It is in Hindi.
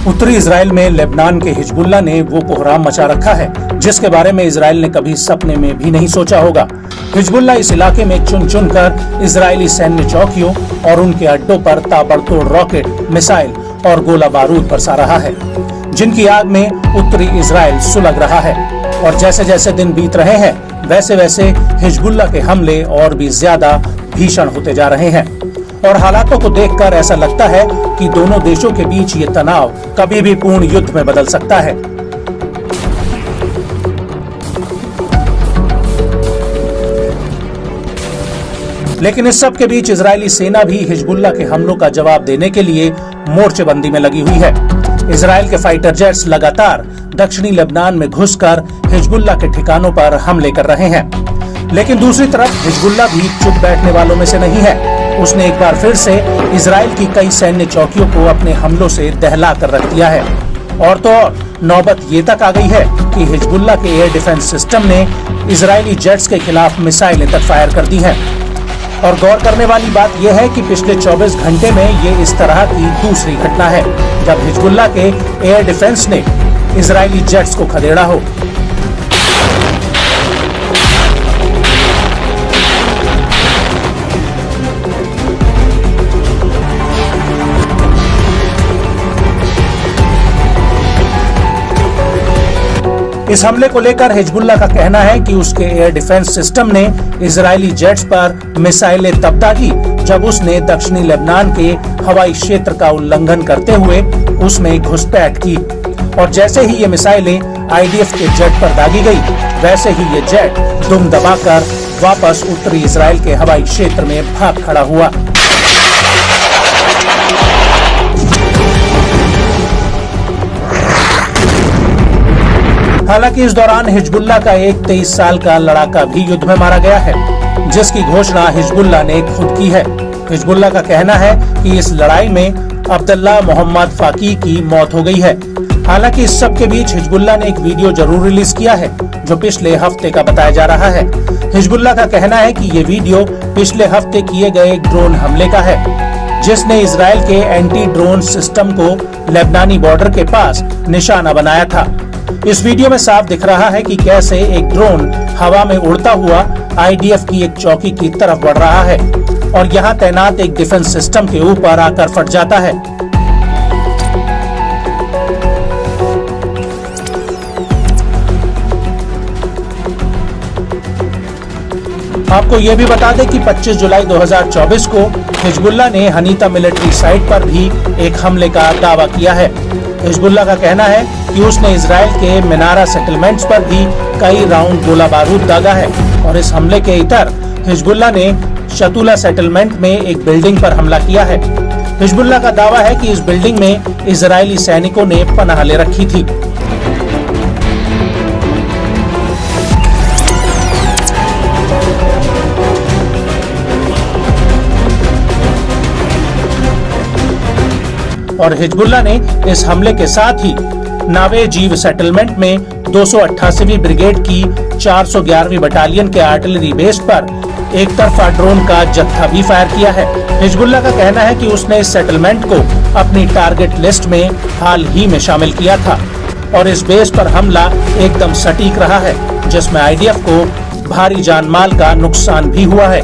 उत्तरी इजराइल में लेबनान के हिजबुल्लाह ने वो कोहराम मचा रखा है जिसके बारे में इजराइल ने कभी सपने में भी नहीं सोचा होगा। हिजबुल्लाह इस इलाके में चुन चुन कर इजरायली सैन्य चौकियों और उनके अड्डों पर ताबड़तोड़ रॉकेट, मिसाइल और गोला बारूद बरसा रहा है, जिनकी आग में उत्तरी इजराइल सुलग रहा है। और जैसे जैसे दिन बीत रहे हैं वैसे वैसे हिजबुल्लाह के हमले और भी ज्यादा भीषण होते जा रहे हैं और हालातों को देखकर ऐसा लगता है कि दोनों देशों के बीच ये तनाव कभी भी पूर्ण युद्ध में बदल सकता है। लेकिन इस सब के बीच इजरायली सेना भी हिजबुल्लाह के हमलों का जवाब देने के लिए मोर्चेबंदी में लगी हुई है। इजराइल के फाइटर जेट्स लगातार दक्षिणी लेबनान में घुसकर हिजबुल्लाह के ठिकानों पर हमले कर रहे हैं। लेकिन दूसरी तरफ हिजबुल्लाह भी चुप बैठने वालों में से नहीं है। उसने एक बार फिर से इजराइल की कई सैन्य चौकियों को अपने हमलों से दहला कर रख दिया है। और तो और नौबत ये तक आ गई है कि हिजबुल्लाह के एयर डिफेंस सिस्टम ने इजरायली जेट्स के खिलाफ मिसाइलें तक फायर कर दी हैं। और गौर करने वाली बात यह है कि पिछले 24 घंटे में ये इस तरह की दूसरी घटना है जब हिजबुल्लाह के एयर डिफेंस ने इजरायली जेट्स को खदेड़ा हो। इस हमले को लेकर हिजबुल्लाह का कहना है कि उसके एयर डिफेंस सिस्टम ने इजरायली जेट्स पर मिसाइलें तब दागी जब उसने दक्षिणी लेबनान के हवाई क्षेत्र का उल्लंघन करते हुए उसमें घुसपैठ की। और जैसे ही ये मिसाइलें आईडीएफ के जेट पर दागी गई वैसे ही ये जेट दुम दबाकर वापस उत्तरी इजराइल के हवाई क्षेत्र में भाग खड़ा हुआ। हालांकि इस दौरान हिजबुल्लाह का एक 23 साल का लड़ाका भी युद्ध में मारा गया है, जिसकी घोषणा हिजबुल्लाह ने खुद की है। हिजबुल्लाह का कहना है कि इस लड़ाई में अब्दुल्लाह मोहम्मद फाकी की मौत हो गई है। हालांकि इस सब के बीच हिजबुल्लाह ने एक वीडियो जरूर रिलीज किया है जो पिछले हफ्ते का बताया जा रहा है। हिजबुल्लाह का कहना है कि ये वीडियो पिछले हफ्ते किए गए ड्रोन हमले का है, जिसने इजराइल के एंटी ड्रोन सिस्टम को लेबनानी बॉर्डर के पास निशाना बनाया था। इस वीडियो में साफ दिख रहा है कि कैसे एक ड्रोन हवा में उड़ता हुआ आईडीएफ की एक चौकी की तरफ बढ़ रहा है और यहाँ तैनात एक डिफेंस सिस्टम के ऊपर आकर फट जाता है। आपको ये भी बता दें कि 25 जुलाई 2024 को हिजबुल्लाह ने हनीता मिलिट्री साइट पर भी एक हमले का दावा किया है। हिजबुल्लाह का कहना है कि उसने इजराइल के मिनारा सेटलमेंट्स पर भी कई राउंड गोला बारूद दागा है और इस हमले के इतर हिजबुल्लाह ने शतुला सेटलमेंट में एक बिल्डिंग पर हमला किया है। हिजबुल्लाह का दावा है कि इस बिल्डिंग में इजरायली सैनिकों ने पनाह ले रखी थी। और हिजबुल्लाह ने इस हमले के साथ ही नावे जीव सेटलमेंट में 288वीं ब्रिगेड की 411वीं बटालियन के आर्टिलरी बेस पर एक तरफा ड्रोन का जत्था भी फायर किया है। हिजबुल्लाह का कहना है कि उसने इस सेटलमेंट को अपनी टारगेट लिस्ट में हाल ही में शामिल किया था और इस बेस पर हमला एकदम सटीक रहा है, जिसमें आईडीएफ को भारी जानमाल का नुकसान भी हुआ है।